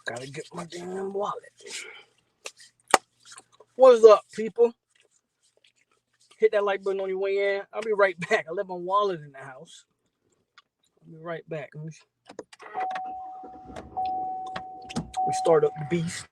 Gotta get my damn wallet. What's up, people? Hit that like button on your way in. I'll be right back. I left my wallet in the house. I'll be right back. We start up the beast.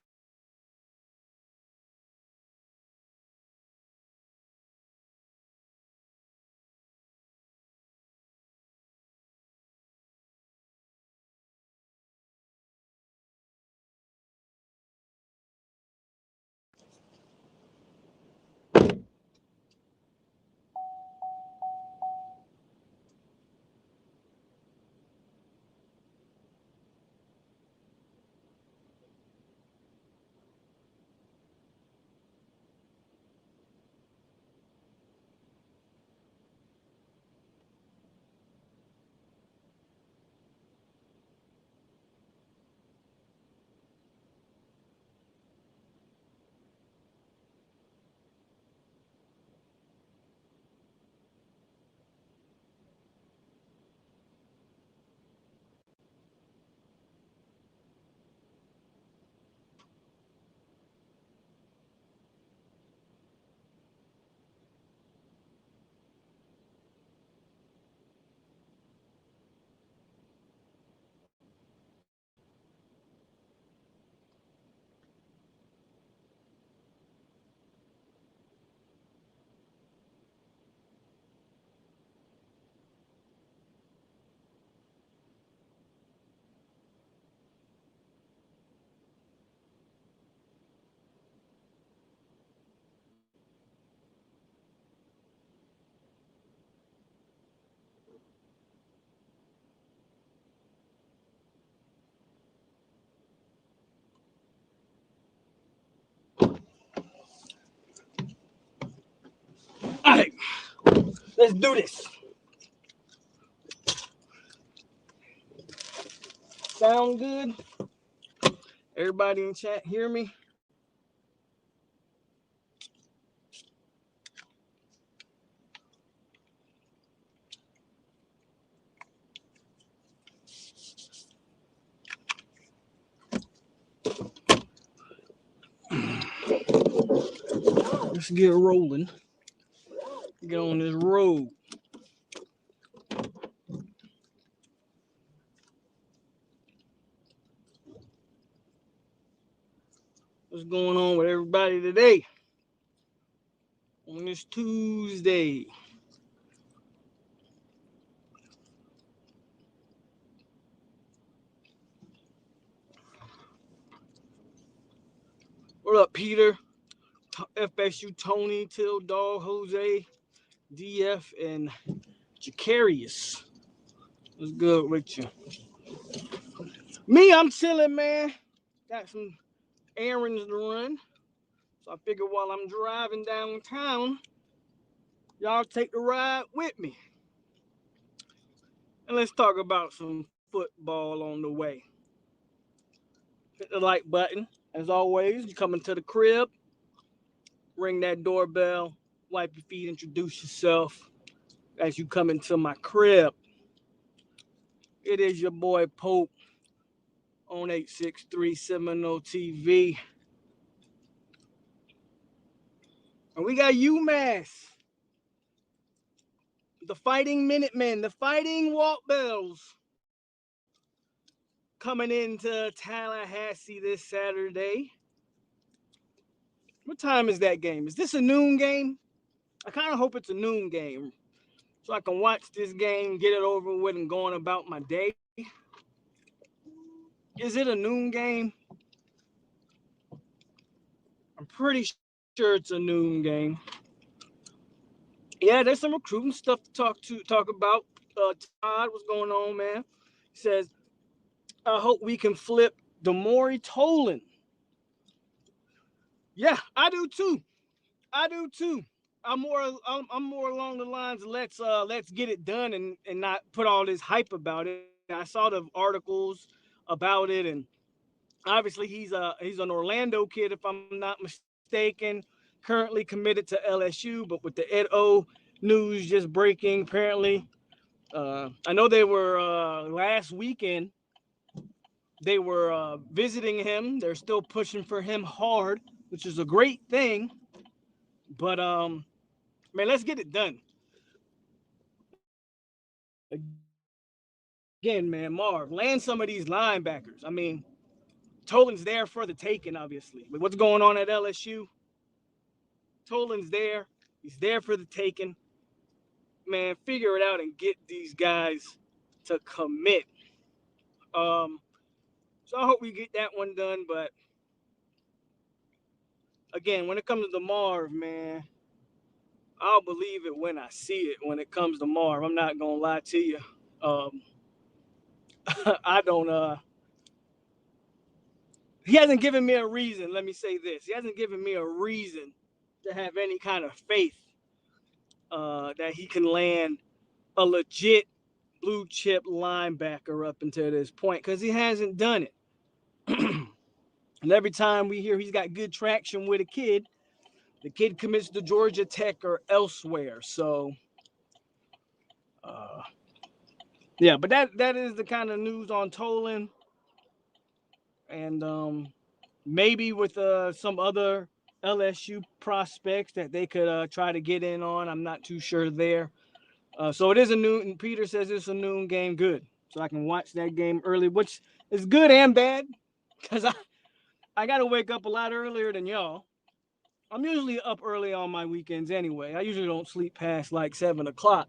All right, let's do this. Sound good? Everybody in chat, hear me? Let's get rolling. Get on this road. What's going on with everybody today? On this Tuesday. What up, Peter? FSU Tony, Till Dog, Jose, DF, and Jacarius. What's good with you? Me, I'm chilling, man. Got some errands to run. So I figured while I'm driving downtown, y'all take the ride with me. And let's talk about some football on the way. Hit the like button. As always, you come into the crib, ring that doorbell, wipe your feet, introduce yourself as you come into my crib. It is your boy POLK on 863 Seminole TV. And we got UMass, the Fighting Minutemen, the Fighting Walk Bells, coming into Tallahassee this Saturday. What time is that game? Is this a noon game? I kind of hope it's a noon game so I can watch this game, get it over with, and going about my day. Is it a noon game? I'm pretty sure it's a noon game. Yeah, there's some recruiting stuff to talk about. Todd, what's going on, man? He says, I hope we can flip Damori Tolan. Yeah, I do too. I'm more along the lines of let's get it done and not put all this hype about it. I saw the articles about it, and obviously he's an Orlando kid, if I'm not mistaken, currently committed to LSU, but with the Ed O news just breaking, apparently, I know they were last weekend They were visiting him. They're still pushing for him hard, which is a great thing. But man, let's get it done. Again, man, Marv, land some of these linebackers. I mean, Tolan's there for the taking, obviously. With what's going on at LSU, Tolan's there. He's there for the taking. Man, figure it out and get these guys to commit. So I hope we get that one done. But again, when it comes to Marv, man, I'll believe it when I see it. When it comes to Marv, I'm not gonna lie to you. Um, I don't. He hasn't given me a reason. Let me say this: he hasn't given me a reason to have any kind of faith that he can land a legit blue chip linebacker up until this point, because he hasn't done it. And every time we hear he's got good traction with a kid, the kid commits to Georgia Tech or elsewhere. So, uh, yeah, but that is the kind of news on Tolan, and maybe with some other LSU prospects that they could try to get in on. I'm not too sure there. So it is a noon, and Peter says it's a noon game. Good, so I can watch that game early, which is good and bad, because I got to wake up a lot earlier than y'all. I'm usually up early on my weekends anyway. I usually don't sleep past like 7 o'clock.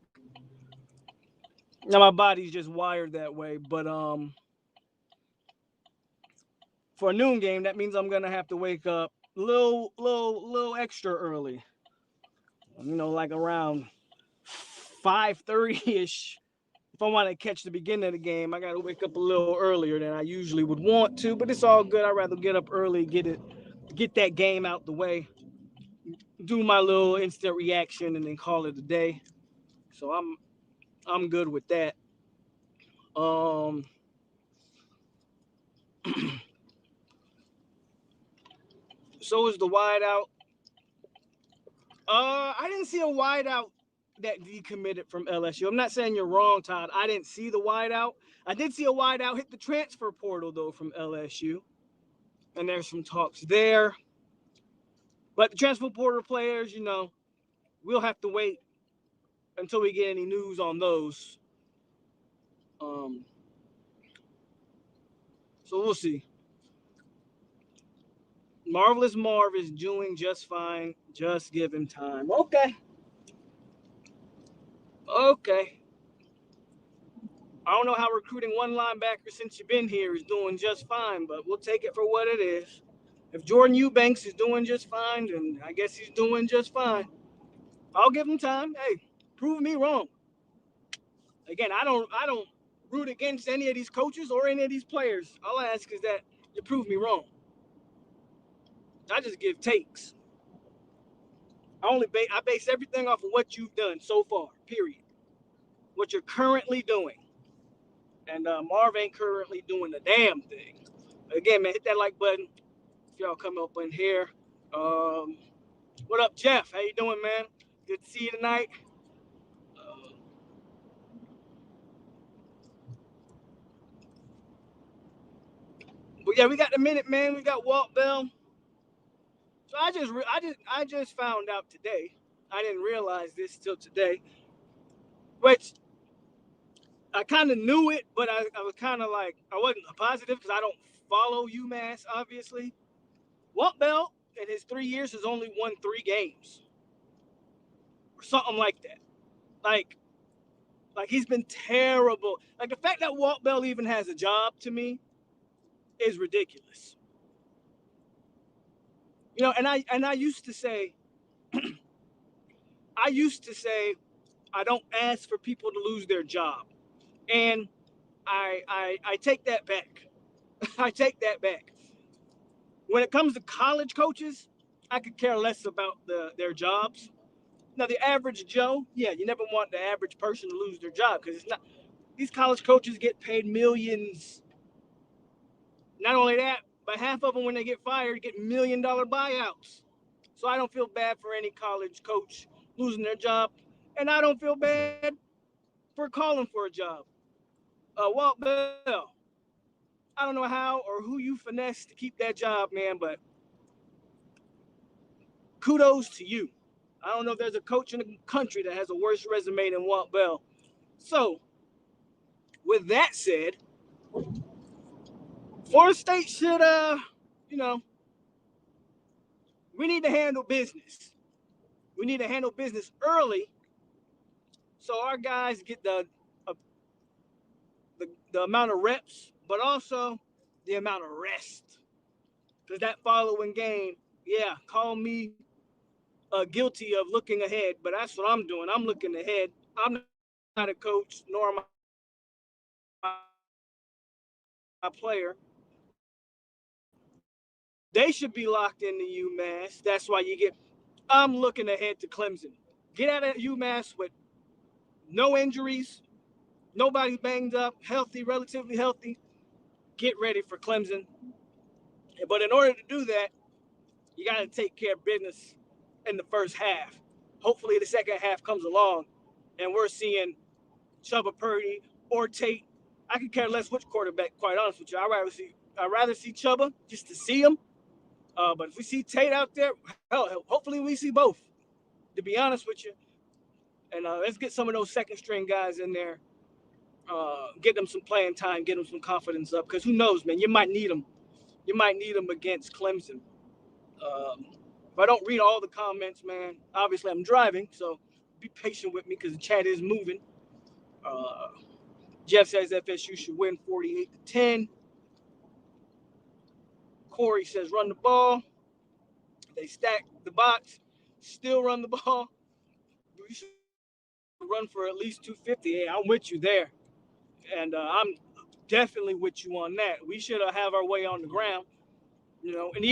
Now my body's just wired that way, but for a noon game, that means I'm gonna have to wake up little extra early. You know, like around 5:30 ish. If I want to catch the beginning of the game, I gotta wake up a little earlier than I usually would want to. But it's all good. I'd rather get up early, get that game out the way, do my little instant reaction, and then call it a day. So I'm good with that. Um, so is the wideout. I didn't see a wideout that decommitted from LSU. I'm not saying you're wrong, Todd. I didn't see the wideout. I did see a wideout hit the transfer portal though from LSU, and there's some talks there. But the transfer portal players, you know, we'll have to wait until we get any news on those. Um, so we'll see. Marvelous Marv is doing just fine. Just give him time. Okay. Okay. I don't know how recruiting one linebacker since you've been here is doing just fine, but we'll take it for what it is. If Jordan Eubanks is doing just fine, then I guess he's doing just fine. I'll give him time. Hey, prove me wrong. Again, I don't root against any of these coaches or any of these players. All I ask is that you prove me wrong. I just give takes. I base everything off of what you've done so far. Period. What you're currently doing, and Marv ain't currently doing a damn thing. Again, man, hit that like button if y'all come up in here. Um, what up, Jeff? How you doing, man? Good to see you tonight. Uh, but yeah, we got the minute, man. We got Walt Bell. So I just found out today. I didn't realize this till today, which I kind of knew it, but I was kind of like I wasn't positive because I don't follow UMass, obviously. Walt Bell in his 3 years has only won 3 games or something like that. Like like he's been terrible. Like the fact that Walt Bell even has a job to me is ridiculous. You know, and I used to say I used to say I don't ask for people to lose their job. And I take that back. I take that back. When it comes to college coaches, I could care less about their jobs. Now, the average Joe, yeah, you never want the average person to lose their job because it's not. These college coaches get paid millions. Not only that, but half of them, when they get fired, get $1 million buyouts. So I don't feel bad for any college coach losing their job, and I don't feel bad for calling for a job. Walt Bell, I don't know how or who you finessed to keep that job, man, but kudos to you. I don't know if there's a coach in the country that has a worse resume than Walt Bell. So, with that said, Florida State should, you know, we need to handle business. We need to handle business early so our guys get uh, the amount of reps, but also the amount of rest. Because that following game, yeah, call me guilty of looking ahead, but that's what I'm doing. I'm looking ahead. I'm not a coach, nor am I a player. They should be locked into UMass. That's why you get. I'm looking ahead to Clemson. Get out of UMass with no injuries, nobody banged up, healthy, relatively healthy. Get ready for Clemson. But in order to do that, you got to take care of business in the first half. Hopefully, the second half comes along, and we're seeing Chuba Purdy or Tate. I could care less which quarterback. Quite honest with you, I'd rather see Chuba just to see him. But if we see Tate out there, hell, hopefully we see both. To be honest with you, and let's get some of those second string guys in there. Get them some playing time, get them some confidence up. Because who knows, man? You might need them. You might need them against Clemson. If I don't read all the comments, man, obviously I'm driving, so be patient with me because the chat is moving. Uh, Jeff says FSU should win 48-10. Corey says run the ball. They stack the box, still run the ball. We should run for at least 250. Hey, I'm with you there. And I'm definitely with you on that. We should have our way on the ground, and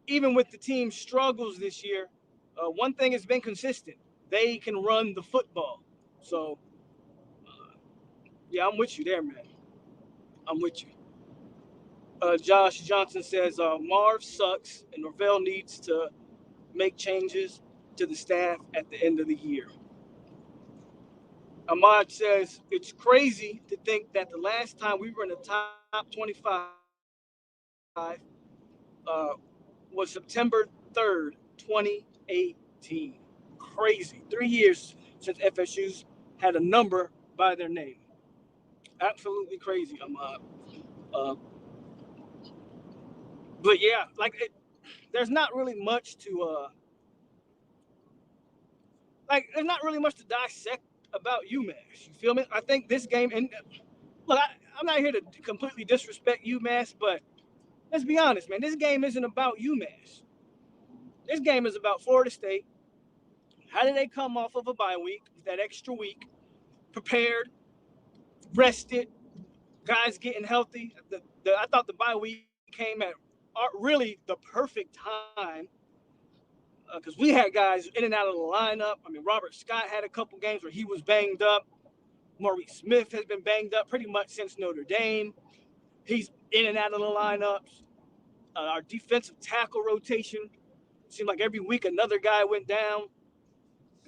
even with the team's struggles this year, one thing has been consistent. They can run the football. So, yeah, I'm with you there, man. I'm with you. Josh Johnson says Marv sucks and Norvell needs to make changes to the staff at the end of the year. Ahmad says it's crazy to think that the last time we were in the top 25 uh, was September 3rd, 2018. Crazy. 3 years since FSU's had a number by their name. Absolutely crazy, Ahmad. Uh, but yeah, there's not really much to there's not really much to dissect about UMass. You feel me? I think this game, and look, I'm not here to completely disrespect UMass, but let's be honest, man. This game isn't about UMass. This game is about Florida State. How did they come off of a bye week, that extra week, prepared, rested, guys getting healthy? I thought the bye week came at really the perfect time because we had guys in and out of the lineup. I mean, Robert Scott had a couple games where he was banged up. Maurice Smith has been banged up pretty much since Notre Dame. He's in and out of the lineups. Our defensive tackle rotation seemed like every week another guy went down.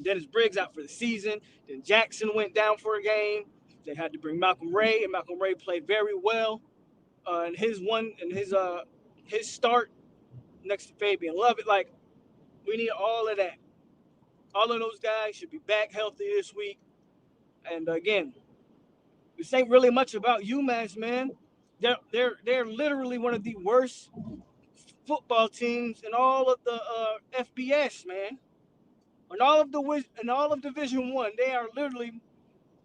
Dennis Briggs out for the season. Then Jackson went down for a game. They had to bring Malcolm Ray, and Malcolm Ray played very well. And his start next to Fabian Lovett, we need all of that. All of those guys should be back healthy this week. And again, this ain't really much about UMass, man. They're literally one of the worst football teams in all of the FBS, man. In all of Division One, they are literally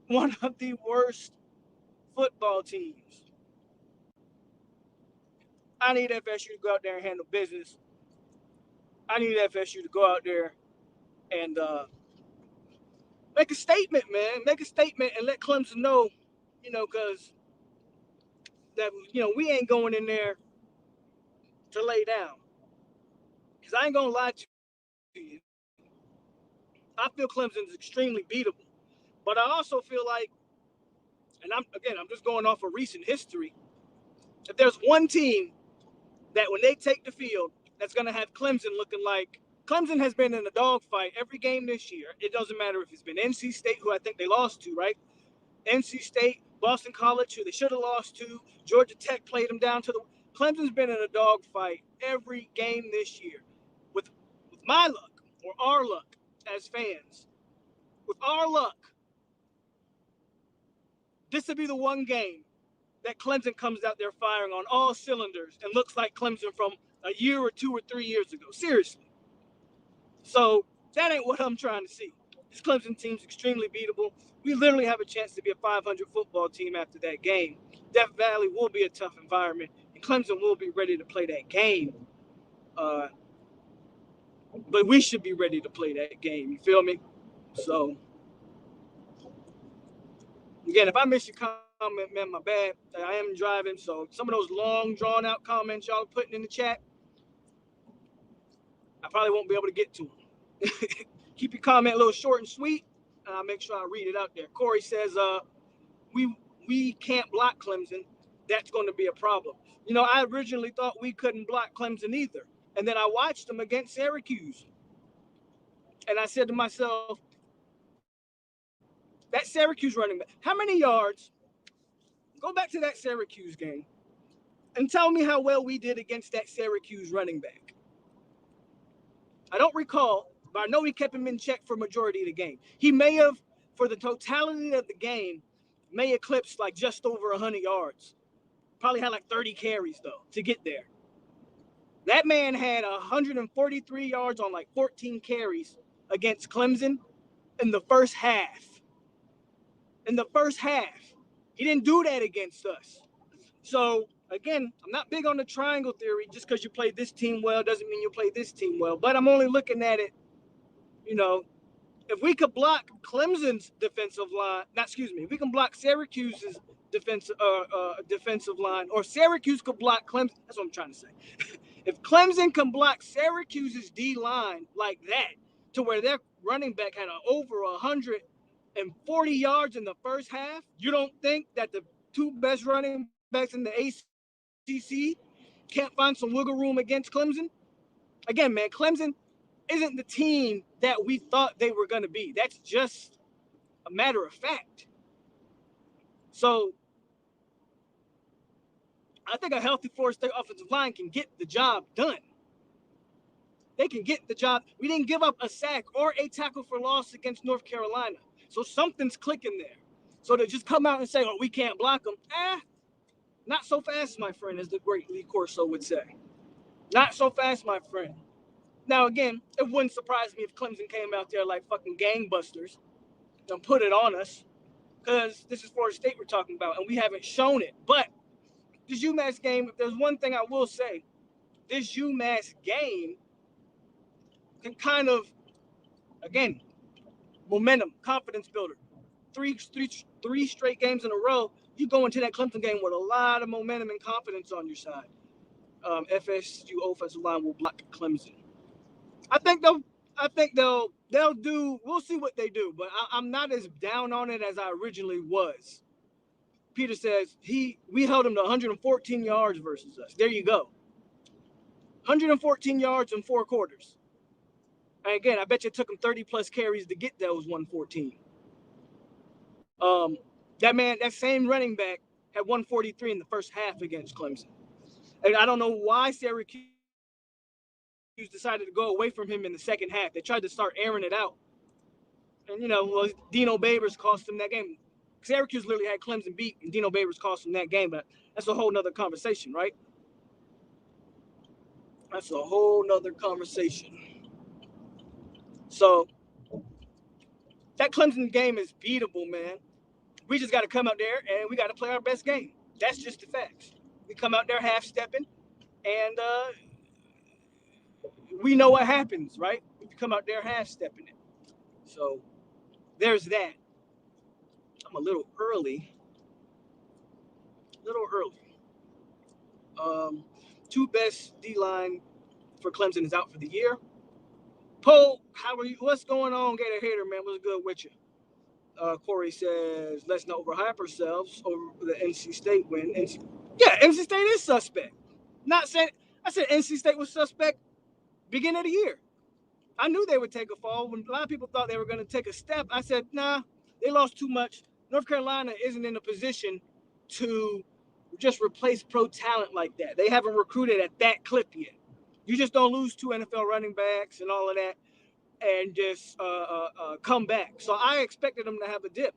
one of the worst football teams. I need FSU to go out there and handle business. I need FSU to go out there and make a statement, man. Make a statement and let Clemson know, because that we ain't going in there to lay down. Because I ain't gonna lie to you. I feel Clemson's extremely beatable, but I also feel like, and I'm just going off of recent history. If there's one team that when they take the field, that's gonna have Clemson looking like Clemson has been in a dogfight every game this year. It doesn't matter if it's been NC State, who I think they lost to, right? NC State, Boston College, who they should have lost to. Georgia Tech played them down to the. Clemson's been in a dogfight every game this year. With my luck, or our luck as fans, with our luck, this would be the one game that Clemson comes out there firing on all cylinders and looks like Clemson from a year or 2 or 3 years ago. Seriously. So that ain't what I'm trying to see. This Clemson team's extremely beatable. We literally have a chance to be a 500 football team after that game. Death Valley will be a tough environment, and Clemson will be ready to play that game. But we should be ready to play that game. You feel me? So, again, if I miss your comment, man, my bad. I am driving, so some of those long, drawn-out comments y'all are putting in the chat, I probably won't be able to get to them. Keep your comment a little short and sweet, and I'll make sure I read it out there. Corey says, we can't block Clemson. That's going to be a problem. You know, I originally thought we couldn't block Clemson either. And then I watched them against Syracuse. And I said to myself, that Syracuse running back, how many yards? Go back to that Syracuse game and tell me how well we did against that Syracuse running back. I don't recall, but I know we kept him in check for majority of the game. He may have, for the totality of the game, may eclipse like just over 100 yards. Probably had like 30 carries, though, to get there. That man had 143 yards on like 14 carries against Clemson in the first half. In the first half. He didn't do that against us. So, again, I'm not big on the triangle theory. Just because you play this team well doesn't mean you play this team well. But I'm only looking at it, you know, if we could block Clemson's defensive line, if we can block Syracuse's defensive line, or Syracuse could block Clemson, that's what I'm trying to say. If Clemson can block Syracuse's D line like that, to where their running back had over 140 yards in the first half, you don't think that the two best running backs in the ACC can't find some wiggle room against Clemson? Again, man, Clemson isn't the team that we thought they were going to be. That's just a matter of fact. So I think a healthy Florida State offensive line can get the job done. They can get the job. We didn't give up a sack or a tackle for loss against North Carolina. So something's clicking there. So to just come out and say, oh, we can't block them, not so fast, my friend, as the great Lee Corso would say. Not so fast, my friend. Now, again, it wouldn't surprise me if Clemson came out there like fucking gangbusters and put it on us, because this is Florida State we're talking about, and we haven't shown it. But this UMass game, if there's one thing I will say, this UMass game can kind of, again, momentum, confidence builder. Three straight games in a row, you go into that Clemson game with a lot of momentum and confidence on your side. FSU offensive line will block Clemson. I think they'll do. We'll see what they do, but I'm not as down on it as I originally was. Peter says we held him to 114 yards versus us. There you go. 114 yards in 4 quarters. And again, I bet you it took him 30 plus carries to get those 114. That same running back had 143 in the first half against Clemson. And I don't know why Syracuse decided to go away from him in the second half. They tried to start airing it out. And, Dino Babers cost them that game. Syracuse literally had Clemson beat, and Dino Babers cost them that game. But that's a whole nother conversation, right? That's a whole nother conversation. So that Clemson game is beatable, man. We just got to come out there and we got to play our best game. That's just the facts. We come out there half-stepping, and we know what happens, right? We come out there half-stepping it. So there's that. I'm a little early. Two best D-line for Clemson is out for the year. POLK, how are you? What's going on, Gator Hater, man? What's good with you? Corey says, let's not overhype ourselves over the NC State win. NC State is suspect. I said NC State was suspect beginning of the year. I knew they would take a fall. When a lot of people thought they were going to take a step, I said, nah, they lost too much. North Carolina isn't in a position to just replace pro talent like that. They haven't recruited at that clip yet. You just don't lose 2 NFL running backs and all of that and just come back. So I expected them to have a dip.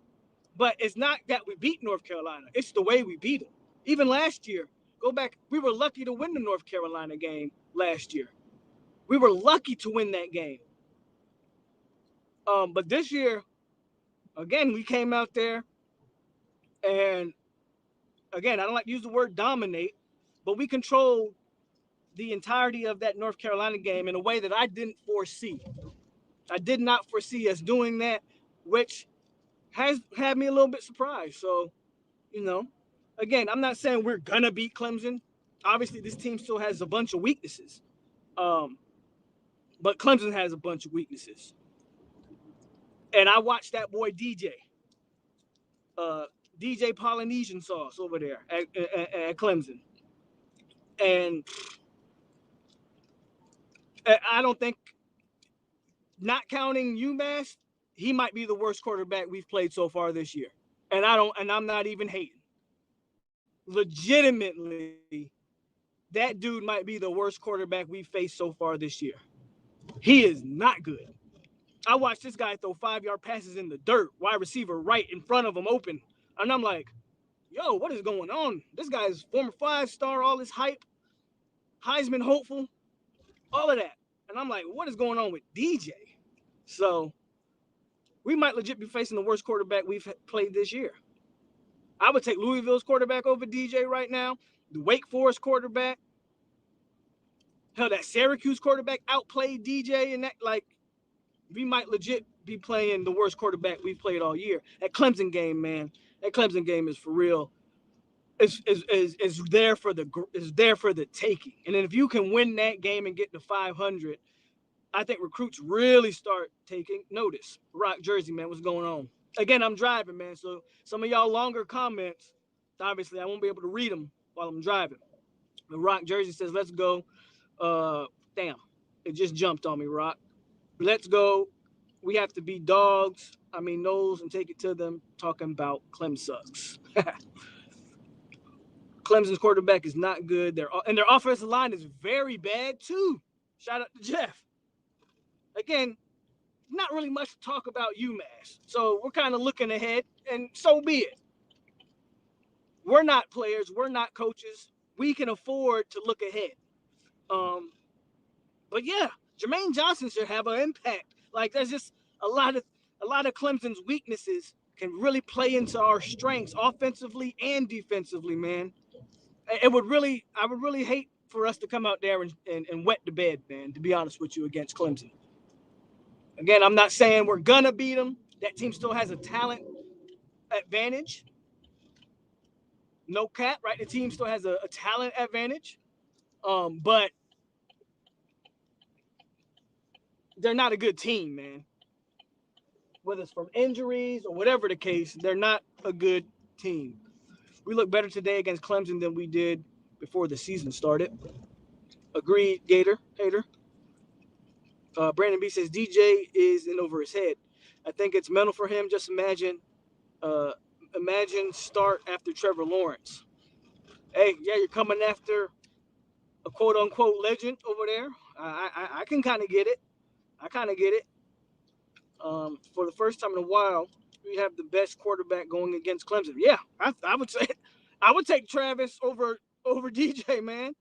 But it's not that we beat North Carolina. It's the way we beat them. Even last year, go back, we were lucky to win the North Carolina game last year. We were lucky to win that game. But this year, again, we came out there and, again, I don't like to use the word dominate, but we controlled the entirety of that North Carolina game in a way that I didn't foresee. I did not foresee us doing that, which has had me a little bit surprised. So, you know, again, I'm not saying we're going to beat Clemson. Obviously, this team still has a bunch of weaknesses. But Clemson has a bunch of weaknesses. And I watched that boy DJ Polynesian Sauce over there at Clemson. And I don't think, not counting UMass, he might be the worst quarterback we've played so far this year. And I'm not even hating. Legitimately, that dude might be the worst quarterback we've faced so far this year. He is not good. I watched this guy throw 5-yard passes in the dirt, wide receiver right in front of him open. And I'm like, yo, what is going on? This guy's former 5-star, all this hype, Heisman hopeful, all of that. And I'm like, what is going on with DJ? So we might legit be facing the worst quarterback we've played this year. I would take Louisville's quarterback over DJ right now. The Wake Forest quarterback. Hell, that Syracuse quarterback outplayed DJ, and that, like, we might legit be playing the worst quarterback we've played all year. That Clemson game, man. That Clemson game is for real. Is there for the taking. And then if you can win that game and get to 500, I think recruits really start taking notice. Rock Jersey, man, what's going on? Again, I'm driving, man. So some of y'all longer comments, obviously I won't be able to read them while I'm driving. The Rock Jersey says, let's go. Damn, it just jumped on me, Rock. Let's go. We have to be dogs. I mean, nose and take it to them. Talking about Clem sucks. Clemson's quarterback is not good. Their offensive line is very bad too. Shout out to Jeff. Again, not really much to talk about UMass. So we're kind of looking ahead, and so be it. We're not players. We're not coaches. We can afford to look ahead. But yeah, Jermaine Johnson should have an impact. Like, there's just a lot of Clemson's weaknesses can really play into our strengths offensively and defensively, man. I would really hate for us to come out there and wet the bed, man, to be honest with you, against Clemson. Again, I'm not saying we're going to beat them. That team still has a talent advantage. No cap, right? The team still has a talent advantage. But they're not a good team, man. Whether it's from injuries or whatever the case, they're not a good team. We look better today against Clemson than we did before the season started. Agreed, Hater. Brandon B says DJ is in over his head. I think it's mental for him. Just imagine start after Trevor Lawrence. Hey, yeah, you're coming after a quote unquote legend over there. I can kind of get it. For the first time in a while, we have the best quarterback going against Clemson. Yeah, I would say I would take Travis over DJ, man.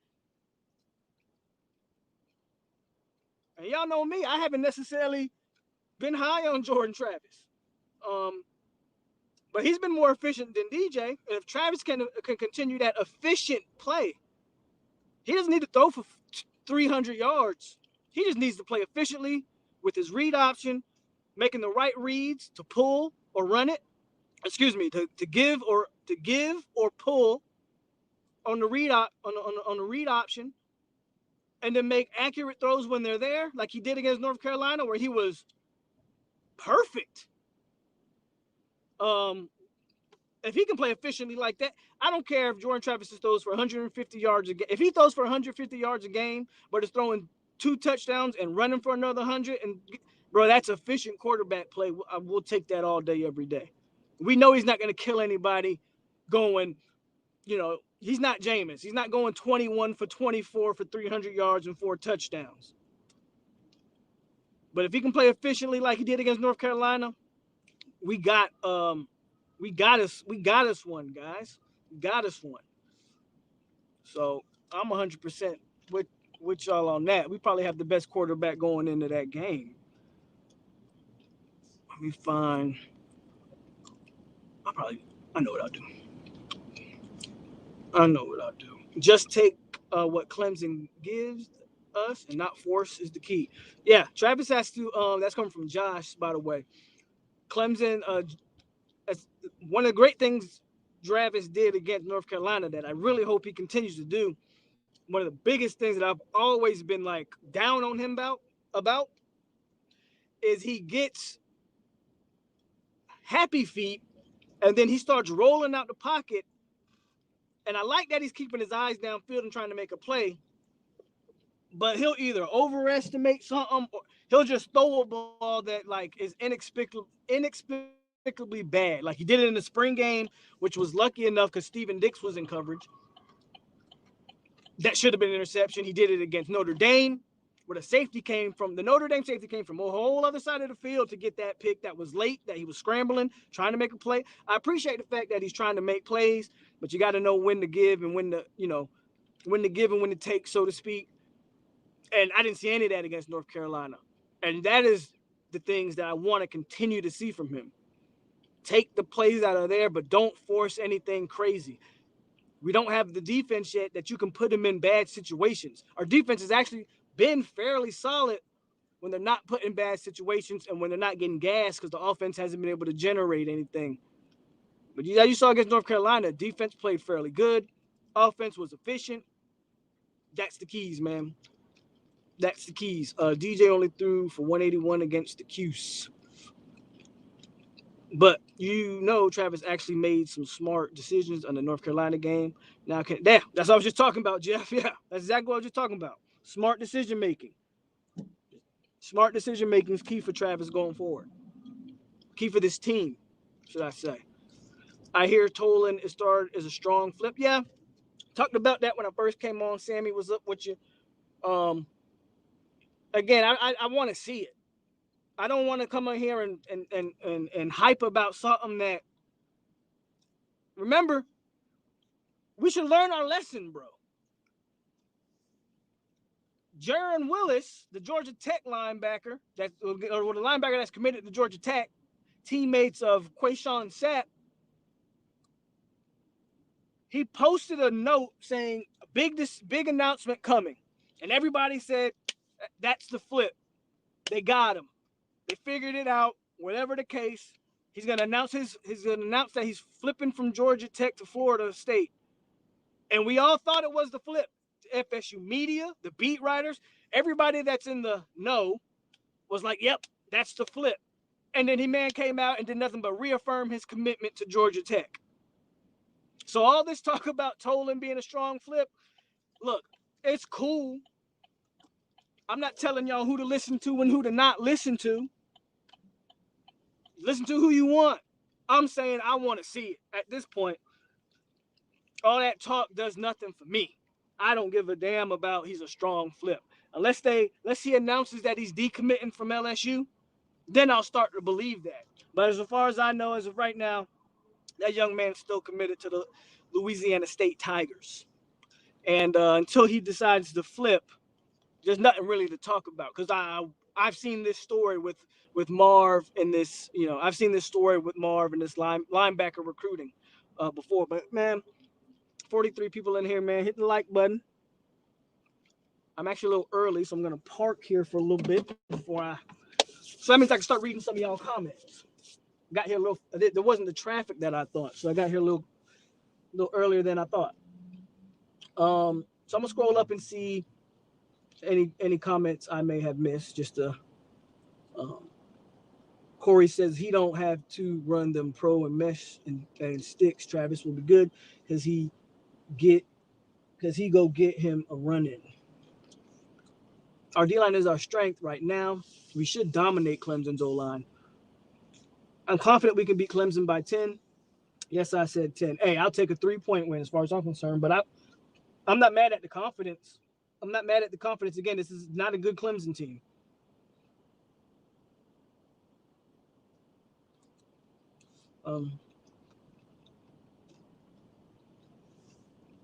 And y'all know me, I haven't necessarily been high on Jordan Travis. But he's been more efficient than DJ. And if Travis can continue that efficient play, he doesn't need to throw for 300 yards. He just needs to play efficiently with his read option, making the right reads to pull or run it. Excuse me, to give or pull on the read on the read option, and then make accurate throws when they're there, like he did against North Carolina, where he was perfect. If he can play efficiently like that, I don't care if Jordan Travis throws for 150 yards a game. If he throws for 150 yards a game, but is throwing 2 touchdowns and running for another 100, and bro, that's efficient quarterback play. We'll take that all day, every day. We know he's not going to kill anybody going, he's not Jameis. He's not going 21 for 24 for 300 yards and 4 touchdowns. But if he can play efficiently like he did against North Carolina, we got us one, guys. We got us one. So I'm 100% with y'all on that. We probably have the best quarterback going into that game. Let me find. I know what I'll do. Just take what Clemson gives us and not force is the key. Yeah, Travis has to. That's coming from Josh, by the way. Clemson. One of the great things Travis did against North Carolina that I really hope he continues to do. One of the biggest things that I've always been like down on him about is he gets happy feet and then he starts rolling out the pocket. And I like that he's keeping his eyes downfield and trying to make a play. But he'll either overestimate something or he'll just throw a ball that like is inexplicably bad. Like he did it in the spring game, which was lucky enough because Steven Dix was in coverage. That should have been an interception. He did it against Notre Dame, where the safety came from. The Notre Dame safety came from a whole other side of the field to get that pick that was late, that he was scrambling, trying to make a play. I appreciate the fact that he's trying to make plays, but you got to know when to give and when to give and when to take, so to speak. And I didn't see any of that against North Carolina. And that is the things that I want to continue to see from him. Take the plays out of there, but don't force anything crazy. We don't have the defense yet that you can put him in bad situations. Our defense has actually been fairly solid when they're not put in bad situations and when they're not getting gassed because the offense hasn't been able to generate anything. But you saw against North Carolina, defense played fairly good. Offense was efficient. That's the keys, man. That's the keys. DJ only threw for 181 against the Cuse. But Travis actually made some smart decisions on the North Carolina game. Now, that's what I was just talking about, Jeff. Yeah, that's exactly what I was just talking about. Smart decision making. Smart decision making is key for Travis going forward. Key for this team, should I say. I hear Tolan is a strong flip. Yeah, talked about that when I first came on. Sammy was up with you. Again, I want to see it. I don't want to come in here and hype about something that. Remember, we should learn our lesson, bro. Jaron Willis, the Georgia Tech linebacker, or the linebacker that's committed to Georgia Tech, teammates of Quayshawn Sapp, he posted a note saying this big announcement coming, and everybody said that's the flip. They got him. They figured it out. Whatever the case, he's gonna announce that he's flipping from Georgia Tech to Florida State, and we all thought it was the flip. FSU media, the beat writers, everybody that's in the know was like, yep, that's the flip. And then man came out and did nothing but reaffirm his commitment to Georgia Tech. So all this talk about Tolan being a strong flip, look, it's cool. I'm not telling y'all who to listen to and who to not listen to. Listen to who you want. I'm saying I want to see it. At this point, all that talk does nothing for me. I don't give a damn about he's a strong flip. Unless he announces that he's decommitting from LSU, then I'll start to believe that. But as far as I know, as of right now, that young man's still committed to the Louisiana State Tigers. And until he decides to flip, there's nothing really to talk about. Because I've seen this story with Marv and this, I've seen this story with Marv and this linebacker recruiting before. But, man, 43 people in here, man. Hit the like button. I'm actually a little early, so I'm going to park here for a little bit so that means I can start reading some of y'all comments. Got here there wasn't the traffic that I thought, so I got here a little earlier than I thought. So I'm going to scroll up and see any comments I may have missed. Corey says he don't have to run them pro and mesh and sticks. Travis will be good because he go get him a run-in. Our D-line is our strength right now. We should dominate Clemson's O-line. I'm confident we can beat Clemson by 10. Yes, I said 10. Hey, I'll take a 3-point win as far as I'm concerned, but I'm not mad at the confidence. I'm not mad at the confidence. Again, this is not a good Clemson team.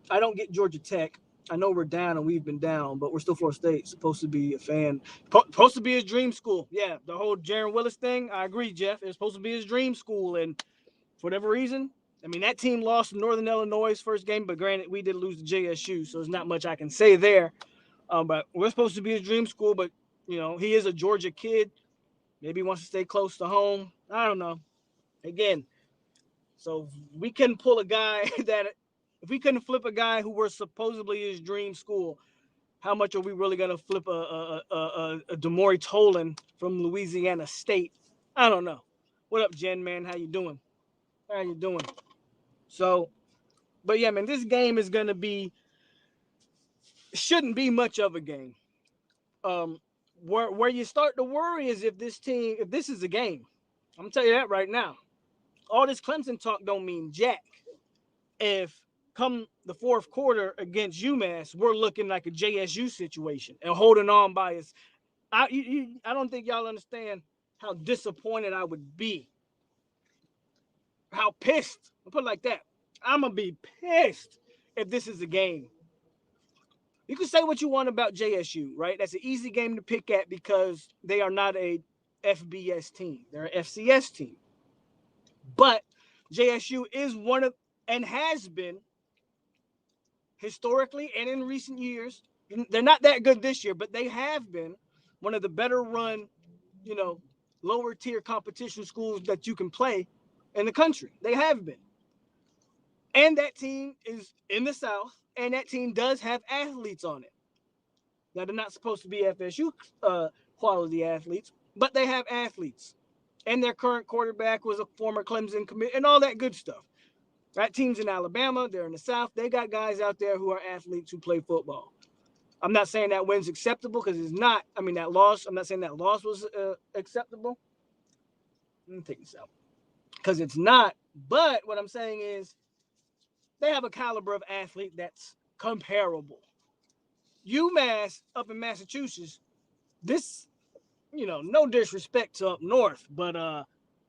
I don't get Georgia Tech. I know we're down and we've been down, but we're still Florida State. Supposed to be a fan. Supposed to be his dream school. Yeah, the whole Jaron Willis thing. I agree, Jeff. It's supposed to be his dream school, and for whatever reason, I mean, that team lost to Northern Illinois' first game, but granted, we did lose to JSU, so there's not much I can say there. But we're supposed to be his dream school, but he is a Georgia kid. Maybe he wants to stay close to home. I don't know. Again, so we couldn't pull a guy that if we couldn't flip a guy who were supposedly his dream school, how much are we really gonna flip a Demore Tolan from Louisiana State? I don't know. What up, Jen, man? How you doing? How you doing? So, but yeah, man, this game is gonna be shouldn't be much of a game. Where you start to worry is if this is a game. I'm gonna tell you that right now. All this Clemson talk don't mean jack. If come the fourth quarter against UMass, we're looking like a JSU situation and holding on by us. I don't think y'all understand how disappointed I would be. How pissed. I'll put it like that. I'm going to be pissed if this is a game. You can say what you want about JSU, right? That's an easy game to pick at because they are not a FBS team. They're an FCS team. But JSU is one of, and has been, historically and in recent years, they're not that good this year, but they have been one of the better run, lower tier competition schools that you can play in the country. They have been. And that team is in the South, and that team does have athletes on it. Now, they're not supposed to be FSU quality athletes, but they have athletes. And their current quarterback was a former Clemson commit and all that good stuff. That team's in Alabama. They're in the South. They got guys out there who are athletes who play football. I'm not saying that win's acceptable because it's not. I mean, that loss, I'm not saying that loss was acceptable. Let me take this out. Because it's not. But what I'm saying is they have a caliber of athlete that's comparable. UMass up in Massachusetts, this, no disrespect to up north, but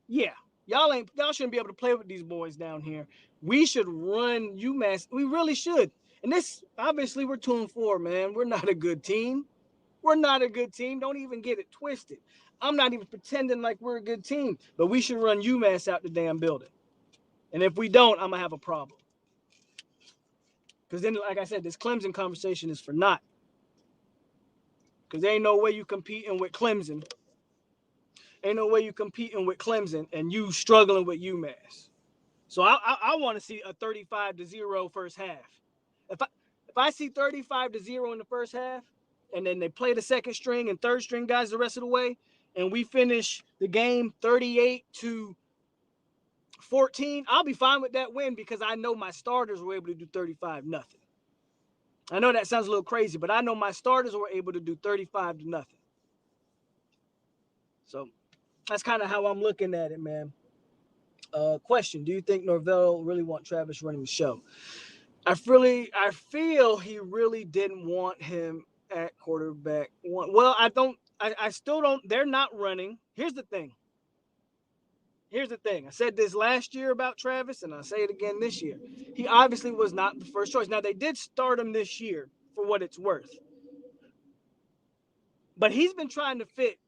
yeah, y'all shouldn't be able to play with these boys down here. We should run UMass. We really should. And this, obviously, we're 2-4, man. We're not a good team. We're not a good team. Don't even get it twisted. I'm not even pretending like we're a good team, but we should run UMass out the damn building. And if we don't, I'm going to have a problem. Because then, like I said, this Clemson conversation is for naught. Because there ain't no way you competing with Clemson. Ain't no way you competing with Clemson and you struggling with UMass. So I want to see a 35-0 first half. If I see 35-0 in the first half, and then they play the second string and third string guys the rest of the way, and we finish the game 38-14, I'll be fine with that win because I know my starters were able to do 35-0. I know that sounds a little crazy, but I know my starters were able to do 35-0. So that's kind of how I'm looking at it, man. Question: do you think Norvell really want Travis running the show? I feel he really didn't want him at quarterback one. Well, I still don't. They're not running. Here's the thing. I said this last year about Travis, and I say it again this year. He obviously was not the first choice. Now, they did start him this year for what it's worth. But he's been trying to fit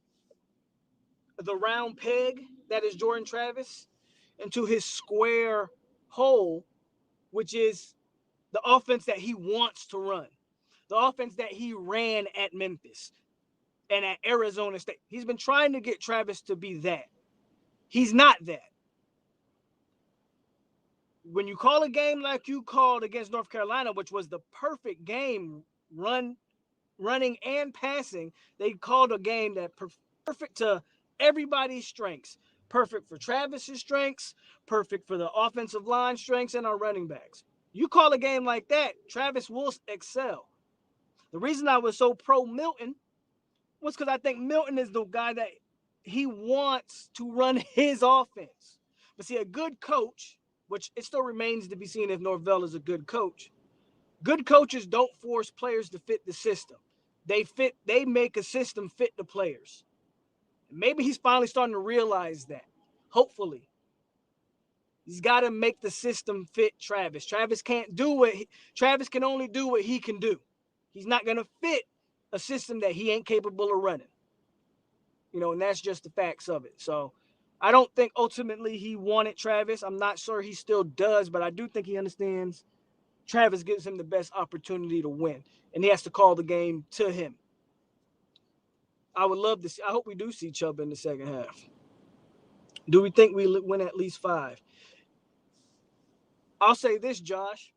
the round peg that is Jordan Travis into his square hole, which is the offense that he wants to run, the offense that he ran at Memphis and at Arizona State. He's been trying to get Travis to be that. He's not that. When you call a game like you called against North Carolina, which was the perfect game, running and passing, they called a game that perfect to everybody's strengths. Perfect for Travis's strengths, perfect for the offensive line strengths and our running backs. You call a game like that, Travis will excel. The reason I was so pro Milton was because I think Milton is the guy that he wants to run his offense. But see, a good coach, which it still remains to be seen if Norvell is a good coach. Good coaches don't force players to fit the system. They make a system fit the players. Maybe he's finally starting to realize that. Hopefully. He's got to make the system fit Travis. Travis can only do what he can do. He's not going to fit a system that he ain't capable of running. And that's just the facts of it. So I don't think ultimately he wanted Travis. I'm not sure he still does, but I do think he understands Travis gives him the best opportunity to win, and he has to call the game to him. I would love to see. I hope we do see Chubb in the second half. Do we think we win at least 5? I'll say this, Josh.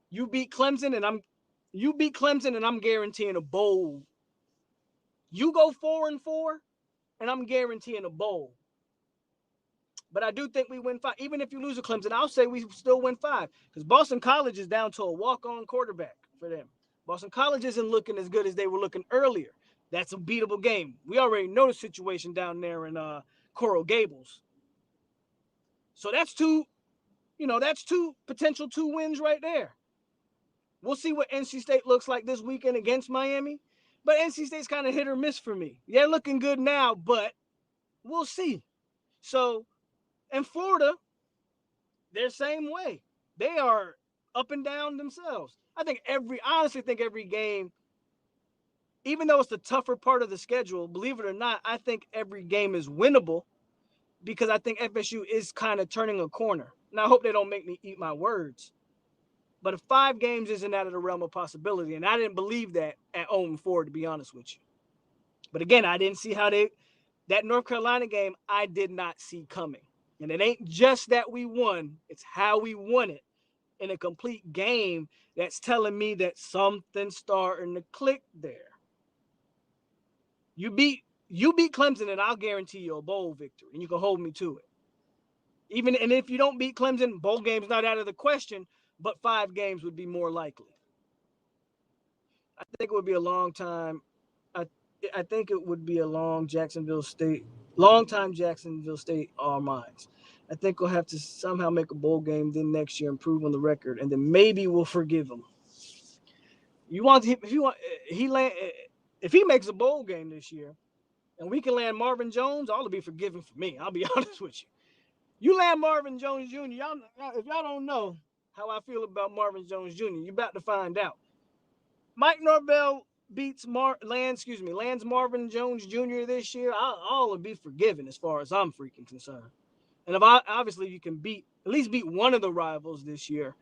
You beat Clemson, and I'm guaranteeing a bowl. You go 4-4, and I'm guaranteeing a bowl. But I do think we win 5. Even if you lose to Clemson, I'll say we still win 5. Because Boston College is down to a walk-on quarterback for them. Boston College isn't looking as good as they were looking earlier. That's a beatable game. We already know the situation down there in Coral Gables. So that's two potential 2 wins right there. We'll see what NC State looks like this weekend against Miami. But NC State's kind of hit or miss for me. They're looking good now, but we'll see. So, in Florida, they're same way. They are up and down themselves. I honestly think every game, even though it's the tougher part of the schedule, believe it or not, I think every game is winnable because I think FSU is kind of turning a corner. Now, I hope they don't make me eat my words. But if 5 games isn't out of the realm of possibility, and I didn't believe that at 0-4, to be honest with you. But again, I didn't see how that North Carolina game, I did not see coming. And it ain't just that we won, it's how we won it in a complete game that's telling me that something's starting to click there. You beat Clemson, and I'll guarantee you a bowl victory, and you can hold me to it. And if you don't beat Clemson, bowl game's not out of the question, but 5 games would be more likely. I think it would be a long time. I think it would be a long time Jacksonville State all minds. I think we'll have to somehow make a bowl game then next year, improve on the record, and then maybe we'll forgive him. If he makes a bowl game this year, and we can land Marvin Jones, all will be forgiven for me. I'll be honest with you. You land Marvin Jones Jr., if y'all don't know how I feel about Marvin Jones Jr., you're about to find out. Mike Norvell lands Marvin Jones Jr. this year, all will be forgiven as far as I'm freaking concerned. And if obviously you can at least beat one of the rivals this year,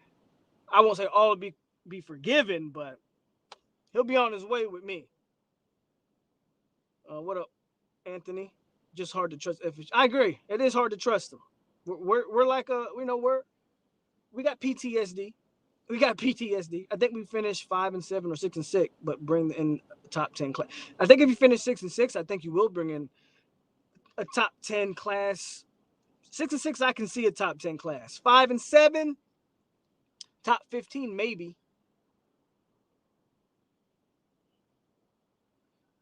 I won't say all will be forgiven, but he'll be on his way with me. What up, Anthony? Just hard to trust. I agree. It is hard to trust him. We're like we got PTSD. I think we finished 5-7 or 6-6, but bring in a top 10 class. I think if you finish 6-6, I think you will bring in a top 10 class. 6-6, I can see a top 10 class. 5-7, top 15 maybe.